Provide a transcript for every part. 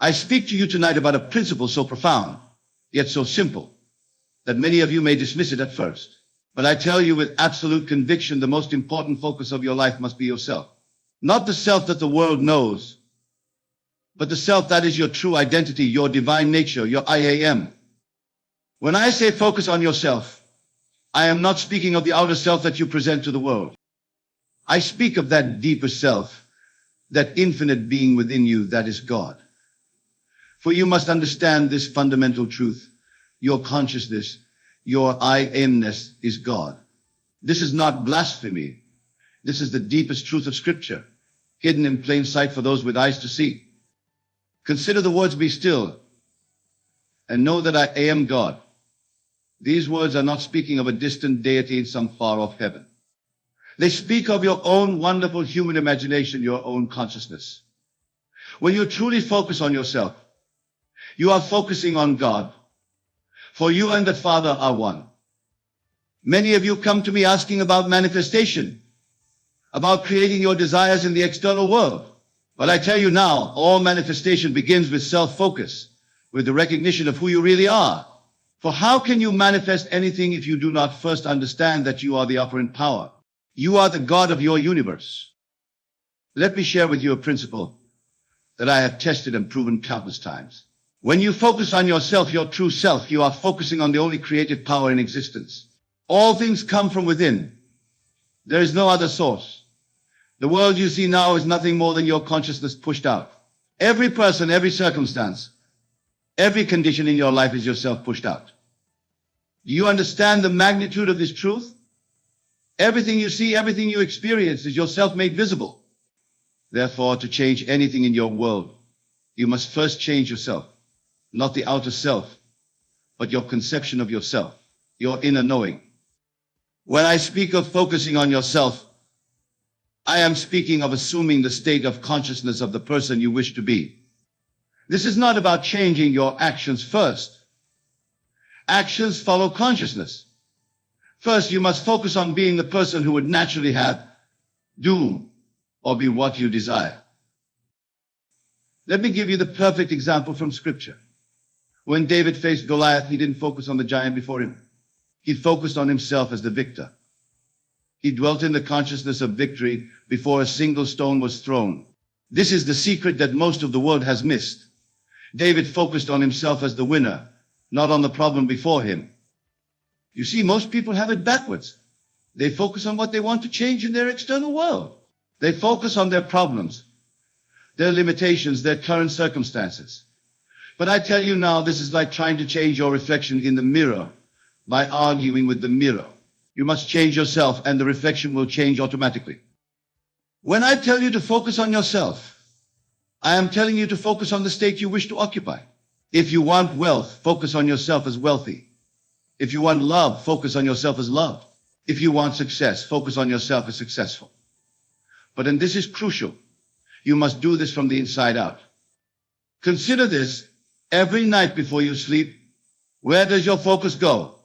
I speak to you tonight about a principle so profound, yet so simple, that many of you may dismiss it at first. But I tell you with absolute conviction, the most important focus of your life must be yourself. Not the self that the world knows, but the self that is your true identity, your divine nature, your I am. When I say focus on yourself, I am not speaking of the outer self that you present to the world. I speak of that deeper self, that infinite being within you, that is God. For you must understand this fundamental truth. Your consciousness, your I amness is God. This is not blasphemy. This is the deepest truth of Scripture, hidden in plain sight for those with eyes to see. Consider the words, be still, and know that I am God. These words are not speaking of a distant deity in some far-off heaven. They speak of your own wonderful human imagination, your own consciousness. When you truly focus on yourself, you are focusing on God. For you and the Father are one. Many of you come to me asking about manifestation, about creating your desires in the external world. But I tell you now, all manifestation begins with self-focus, with the recognition of who you really are. For how can you manifest anything if you do not first understand that you are the operant power? You are the God of your universe. Let me share with you a principle that I have tested and proven countless times. When you focus on yourself, your true self, you are focusing on the only creative power in existence. All things come from within. There is no other source. The world you see now is nothing more than your consciousness pushed out. Every person, every circumstance, every condition in your life is yourself pushed out. Do you understand the magnitude of this truth? Everything you see, everything you experience is yourself made visible. Therefore, to change anything in your world, you must first change yourself. Not the outer self, but your conception of yourself, your inner knowing. When I speak of focusing on yourself, I am speaking of assuming the state of consciousness of the person you wish to be. This is not about changing your actions first. Actions follow consciousness. First, you must focus on being the person who would naturally have, do, or be what you desire. Let me give you the perfect example from Scripture. When David faced Goliath, he didn't focus on the giant before him. He focused on himself as the victor. He dwelt in the consciousness of victory before a single stone was thrown. This is the secret that most of the world has missed. David focused on himself as the winner, not on the problem before him. You see, most people have it backwards. They focus on what they want to change in their external world. They focus on their problems, their limitations, their current circumstances. But I tell you now, this is like trying to change your reflection in the mirror by arguing with the mirror. You must change yourself and the reflection will change automatically. When I tell you to focus on yourself, I am telling you to focus on the state you wish to occupy. If you want wealth, focus on yourself as wealthy. If you want love, focus on yourself as loved. If you want success, focus on yourself as successful. But, and this is crucial, you must do this from the inside out. Consider this. Every night before you sleep, where does your focus go?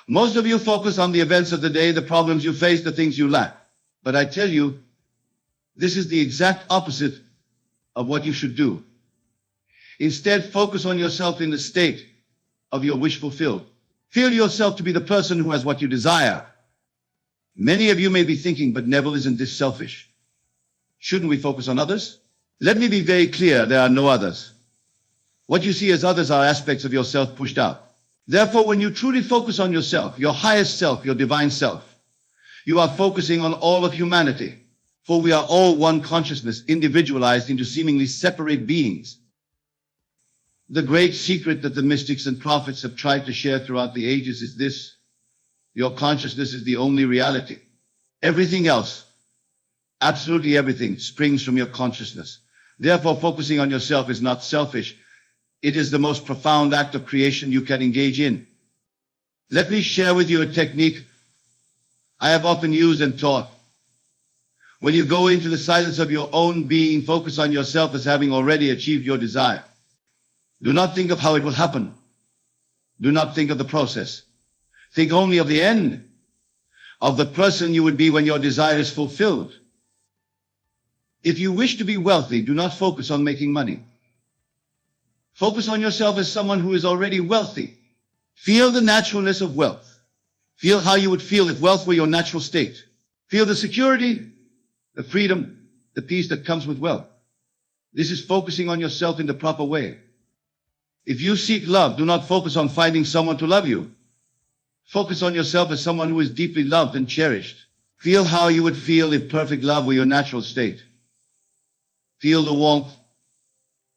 Most of you focus on the events of the day, the problems you face, the things you lack. But I tell you, this is the exact opposite of what you should do. Instead, focus on yourself in the state of your wish fulfilled. Feel yourself to be the person who has what you desire. Many of you may be thinking, but Neville, isn't this selfish? Shouldn't we focus on others? Let me be very clear, there are no others. What you see as others are aspects of yourself pushed out. Therefore, when you truly focus on yourself, your highest self, your divine self, you are focusing on all of humanity. For we are all one consciousness, individualized into seemingly separate beings. The great secret that the mystics and prophets have tried to share throughout the ages is this: your consciousness is the only reality. Everything else, absolutely everything, springs from your consciousness. Therefore, focusing on yourself is not selfish. It is the most profound act of creation you can engage in. Let me share with you a technique I have often used and taught. When you go into the silence of your own being, focus on yourself as having already achieved your desire. Do not think of how it will happen. Do not think of the process. Think only of the end, of the person you would be when your desire is fulfilled. If you wish to be wealthy, do not focus on making money. Focus on yourself as someone who is already wealthy. Feel the naturalness of wealth. Feel how you would feel if wealth were your natural state. Feel the security, the freedom, the peace that comes with wealth. This is focusing on yourself in the proper way. If you seek love, do not focus on finding someone to love you. Focus on yourself as someone who is deeply loved and cherished. Feel how you would feel if perfect love were your natural state. Feel the warmth,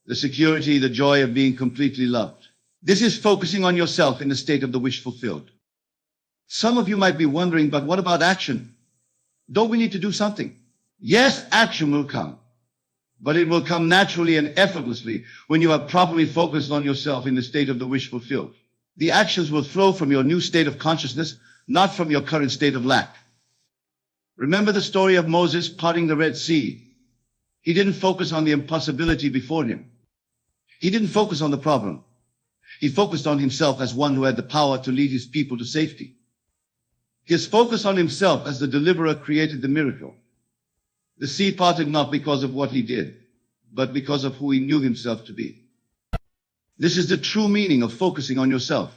the security, the joy of being completely loved. This is focusing on yourself in the state of the wish fulfilled. Some of you might be wondering, but what about action? Don't we need to do something? Yes, action will come, but it will come naturally and effortlessly when you are properly focused on yourself in the state of the wish fulfilled. The actions will flow from your new state of consciousness, not from your current state of lack. Remember the story of Moses parting the Red Sea. He didn't focus on the impossibility before him. He didn't focus on the problem. He focused on himself as one who had the power to lead his people to safety. His focus on himself as the deliverer created the miracle. The sea parted not because of what he did, but because of who he knew himself to be. This is the true meaning of focusing on yourself.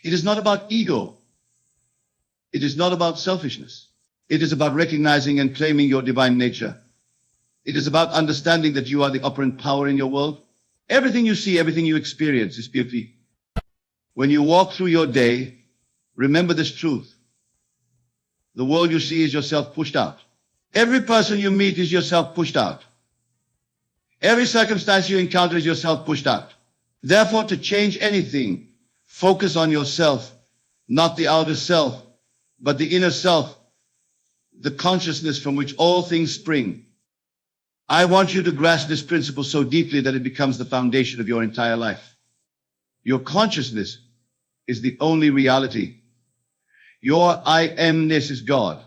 It is not about ego. It is not about selfishness. It is about recognizing and claiming your divine nature. It is about understanding that you are the operant power in your world. Everything you see, everything you experience is beauty. When you walk through your day, remember this truth. The world you see is yourself pushed out. Every person you meet is yourself pushed out. Every circumstance you encounter is yourself pushed out. Therefore, to change anything, focus on yourself, not the outer self, but the inner self, the consciousness from which all things spring. I want you to grasp this principle so deeply that it becomes the foundation of your entire life. Your consciousness is the only reality. Your I amness is God.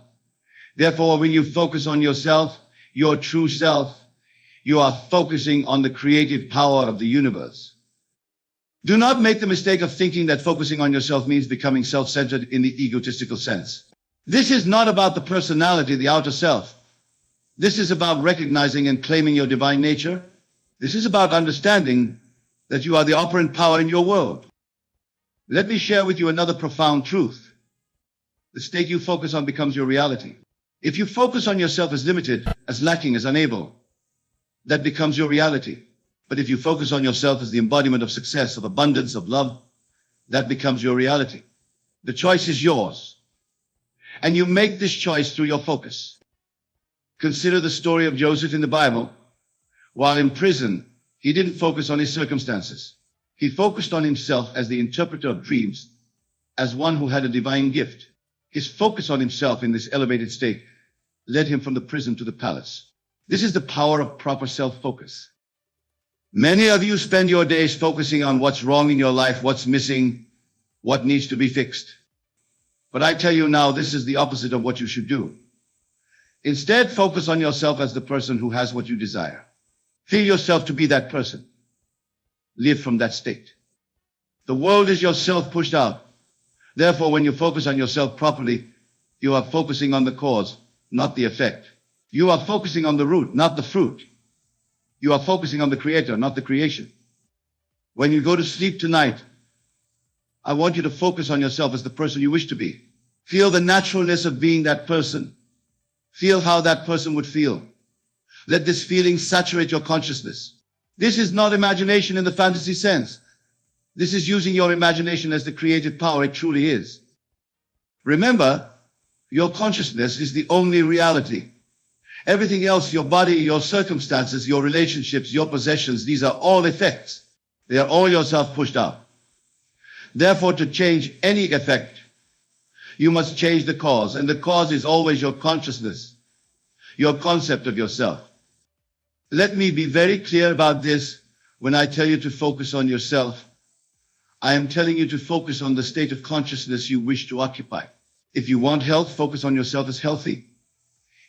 Therefore, when you focus on yourself, your true self, you are focusing on the creative power of the universe. Do not make the mistake of thinking that focusing on yourself means becoming self-centered in the egotistical sense. This is not about the personality, the outer self. This is about recognizing and claiming your divine nature. This is about understanding that you are the operant power in your world. Let me share with you another profound truth. The state you focus on becomes your reality. If you focus on yourself as limited, as lacking, as unable, that becomes your reality. But if you focus on yourself as the embodiment of success, of abundance, of love, that becomes your reality. The choice is yours. And you make this choice through your focus. Consider the story of Joseph in the Bible. While in prison, he didn't focus on his circumstances. He focused on himself as the interpreter of dreams, as one who had a divine gift. His focus on himself in this elevated state led him from the prison to the palace. This is the power of proper self-focus. Many of you spend your days focusing on what's wrong in your life, what's missing, what needs to be fixed. But I tell you now, this is the opposite of what you should do. Instead, focus on yourself as the person who has what you desire. Feel yourself to be that person. Live from that state. The world is yourself pushed out. Therefore, when you focus on yourself properly, you are focusing on the cause, not the effect. You are focusing on the root, not the fruit. You are focusing on the creator, not the creation. When you go to sleep tonight, I want you to focus on yourself as the person you wish to be. Feel the naturalness of being that person. Feel how that person would feel. Let this feeling saturate your consciousness. This is not imagination in the fantasy sense. This is using your imagination as the creative power it truly is. Remember, your consciousness is the only reality. Everything else, your body, your circumstances, your relationships, your possessions, these are all effects. They are all yourself pushed out. Therefore, to change any effect, you must change the cause, and the cause is always your consciousness, your concept of yourself. Let me be very clear about this. When I tell you to focus on yourself, I am telling you to focus on the state of consciousness you wish to occupy. If you want health, focus on yourself as healthy.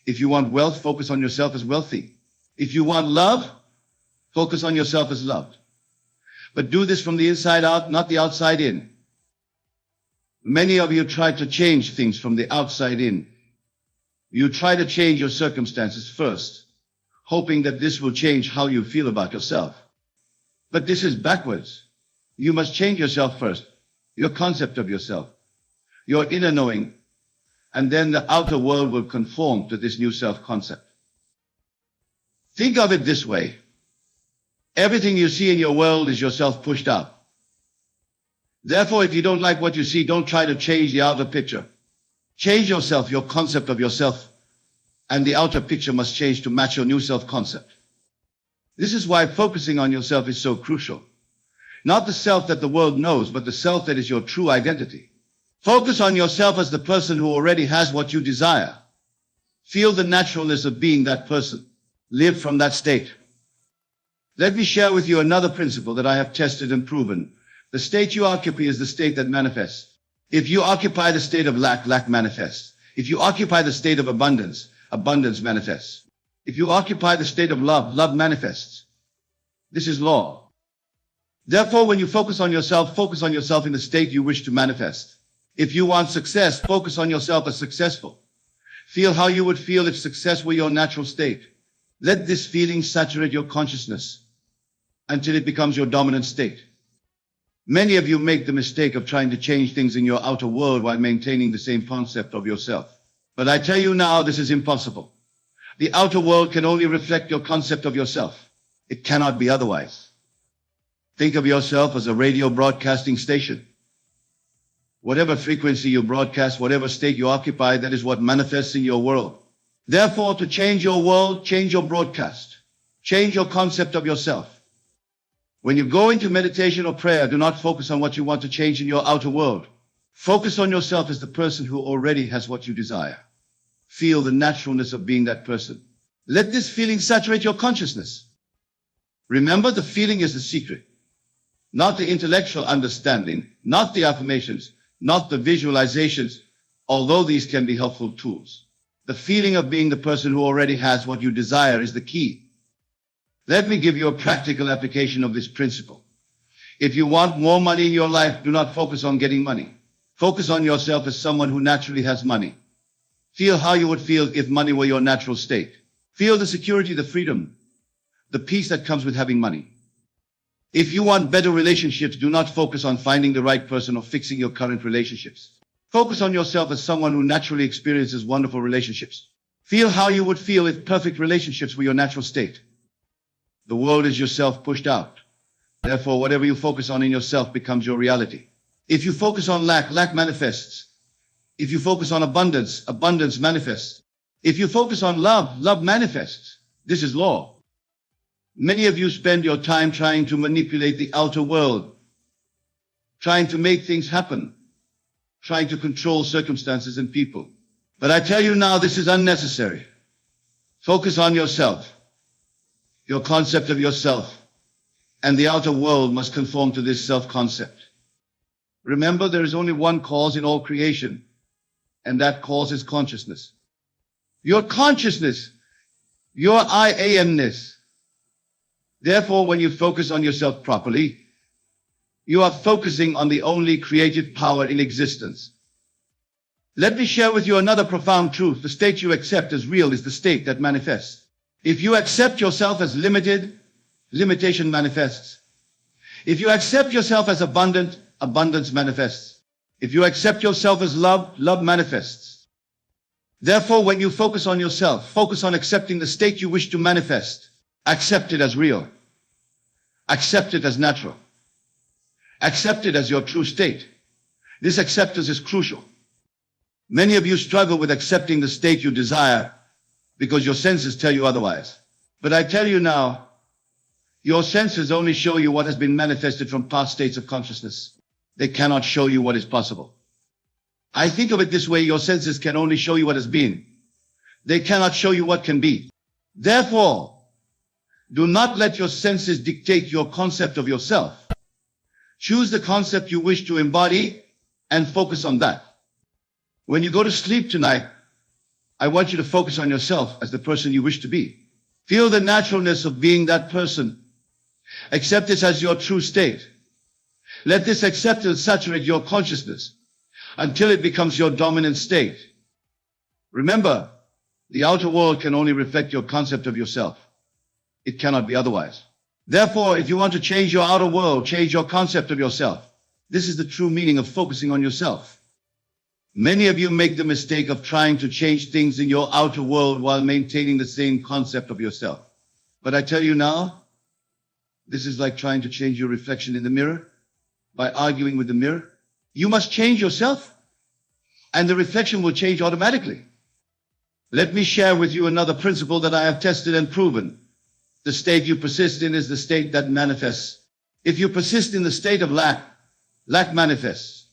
If you want wealth, focus on yourself as wealthy. If you want love, focus on yourself as loved. But do this from the inside out, not the outside in. Many of you try to change things from the outside in. You try to change your circumstances first, hoping that this will change how you feel about yourself. But this is backwards. You must change yourself first, your concept of yourself, your inner knowing, and then the outer world will conform to this new self-concept. Think of it this way. Everything you see in your world is yourself pushed out. Therefore, if you don't like what you see, don't try to change the outer picture. Change yourself, your concept of yourself, and the outer picture must change to match your new self-concept. This is why focusing on yourself is so crucial. Not the self that the world knows, but the self that is your true identity. Focus on yourself as the person who already has what you desire. Feel the naturalness of being that person. Live from that state. Let me share with you another principle that I have tested and proven. The state you occupy is the state that manifests. If you occupy the state of lack, lack manifests. If you occupy the state of abundance, abundance manifests. If you occupy the state of love, love manifests. This is law. Therefore, when you focus on yourself in the state you wish to manifest. If you want success, focus on yourself as successful. Feel how you would feel if success were your natural state. Let this feeling saturate your consciousness until it becomes your dominant state. Many of you make the mistake of trying to change things in your outer world while maintaining the same concept of yourself. But I tell you now, this is impossible. The outer world can only reflect your concept of yourself. It cannot be otherwise. Think of yourself as a radio broadcasting station. Whatever frequency you broadcast, whatever state you occupy, that is what manifests in your world. Therefore, to change your world, change your broadcast. Change your concept of yourself. When you go into meditation or prayer, do not focus on what you want to change in your outer world. Focus on yourself as the person who already has what you desire. Feel the naturalness of being that person. Let this feeling saturate your consciousness. Remember, the feeling is the secret. Not the intellectual understanding, not the affirmations, not the visualizations, although these can be helpful tools. The feeling of being the person who already has what you desire is the key. Let me give you a practical application of this principle. If you want more money in your life, do not focus on getting money. Focus on yourself as someone who naturally has money. Feel how you would feel if money were your natural state. Feel the security, the freedom, the peace that comes with having money. If you want better relationships, do not focus on finding the right person or fixing your current relationships. Focus on yourself as someone who naturally experiences wonderful relationships. Feel how you would feel if perfect relationships were your natural state. The world is yourself pushed out. Therefore, whatever you focus on in yourself becomes your reality. If you focus on lack, lack manifests. If you focus on abundance, abundance manifests. If you focus on love, love manifests. This is law. Many of you spend your time trying to manipulate the outer world, trying to make things happen, trying to control circumstances and people. But I tell you now, this is unnecessary. Focus on yourself. Your concept of yourself, and the outer world must conform to this self-concept. Remember, there is only one cause in all creation, and that cause is consciousness. Your consciousness, your I am-ness. Therefore, when you focus on yourself properly, you are focusing on the only creative power in existence. Let me share with you another profound truth. The state you accept as real is the state that manifests. If you accept yourself as limited, limitation manifests. If you accept yourself as abundant, abundance manifests. If you accept yourself as love, love manifests. Therefore, when you focus on yourself, focus on accepting the state you wish to manifest. Accept it as real. Accept it as natural. Accept it as your true state. This acceptance is crucial. Many of you struggle with accepting the state you desire because your senses tell you otherwise. But I tell you now, your senses only show you what has been manifested from past states of consciousness. They cannot show you what is possible. I think of it this way, your senses can only show you what has been. They cannot show you what can be. Therefore, do not let your senses dictate your concept of yourself. Choose the concept you wish to embody and focus on that. When you go to sleep tonight, I want you to focus on yourself as the person you wish to be. Feel the naturalness of being that person. Accept this as your true state. Let this acceptance saturate your consciousness until it becomes your dominant state. Remember, the outer world can only reflect your concept of yourself. It cannot be otherwise. Therefore, if you want to change your outer world, change your concept of yourself, this is the true meaning of focusing on yourself. Many of you make the mistake of trying to change things in your outer world while maintaining the same concept of yourself. But I tell you now, this is like trying to change your reflection in the mirror by arguing with the mirror. You must change yourself, and the reflection will change automatically. Let me share with you another principle that I have tested and proven. The state you persist in is the state that manifests. If you persist in the state of lack, lack manifests.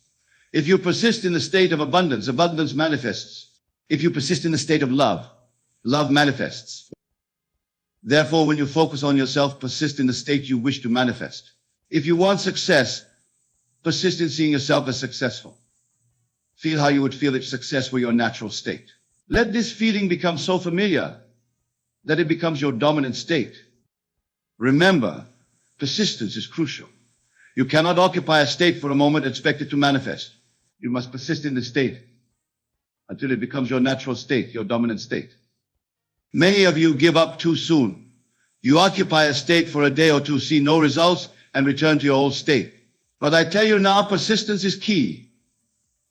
If you persist in the state of abundance, abundance manifests. If you persist in the state of love, love manifests. Therefore, when you focus on yourself, persist in the state you wish to manifest. If you want success, persist in seeing yourself as successful. Feel how you would feel if success were your natural state. Let this feeling become so familiar that it becomes your dominant state. Remember, persistence is crucial. You cannot occupy a state for a moment and expect it to manifest. You must persist in the state until it becomes your natural state, your dominant state. Many of you give up too soon. You occupy a state for a day or two, see no results, and return to your old state. But I tell you now, persistence is key.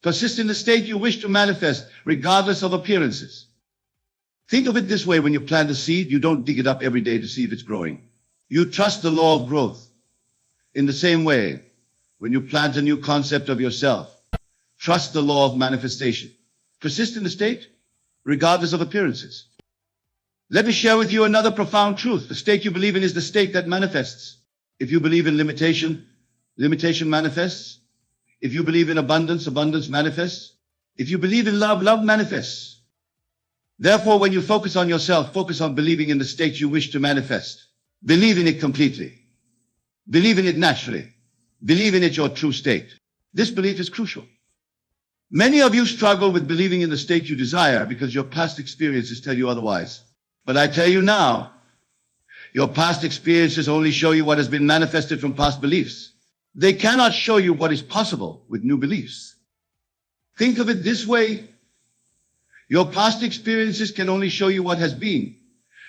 Persist in the state you wish to manifest, regardless of appearances. Think of it this way: when you plant a seed, you don't dig it up every day to see if it's growing. You trust the law of growth. In the same way, when you plant a new concept of yourself, trust the law of manifestation. Persist in the state, regardless of appearances. Let me share with you another profound truth. The state you believe in is the state that manifests. If you believe in limitation, limitation manifests. If you believe in abundance, abundance manifests. If you believe in love, love manifests. Therefore, when you focus on yourself, focus on believing in the state you wish to manifest. Believe in it completely. Believe in it naturally. Believe in it your true state. This belief is crucial. Many of you struggle with believing in the state you desire because your past experiences tell you otherwise. But I tell you now, your past experiences only show you what has been manifested from past beliefs. They cannot show you what is possible with new beliefs. Think of it this way. Your past experiences can only show you what has been.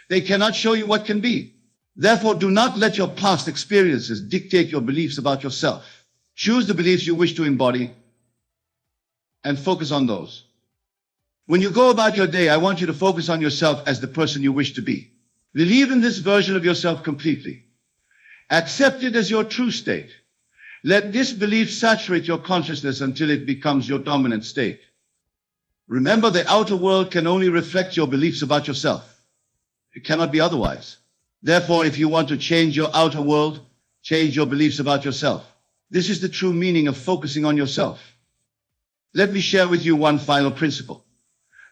They cannot show you what can be. Therefore, do not let your past experiences dictate your beliefs about yourself. Choose the beliefs you wish to embody and focus on those. When you go about your day, I want you to focus on yourself as the person you wish to be. Believe in this version of yourself completely. Accept it as your true state. Let this belief saturate your consciousness until it becomes your dominant state. Remember, the outer world can only reflect your beliefs about yourself. It cannot be otherwise. Therefore, if you want to change your outer world, change your beliefs about yourself. This is the true meaning of focusing on yourself. Let me share with you one final principle.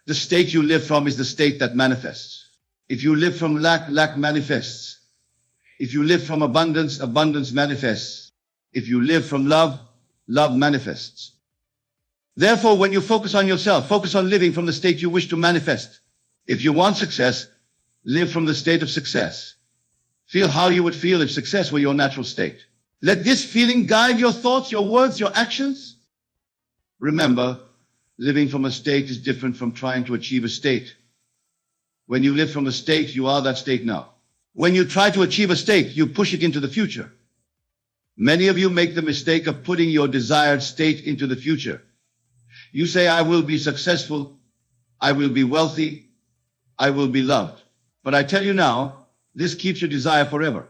The state you live from is the state that manifests. If you live from lack, lack manifests. If you live from abundance, abundance manifests. If you live from love, love manifests. Therefore, when you focus on yourself, focus on living from the state you wish to manifest. If you want success, live from the state of success. Feel how you would feel if success were your natural state. Let this feeling guide your thoughts, your words, your actions. Remember, living from a state is different from trying to achieve a state. When you live from a state, you are that state now. When you try to achieve a state, you push it into the future. Many of you make the mistake of putting your desired state into the future. You say, I will be successful, I will be wealthy, I will be loved. But I tell you now, this keeps your desire forever.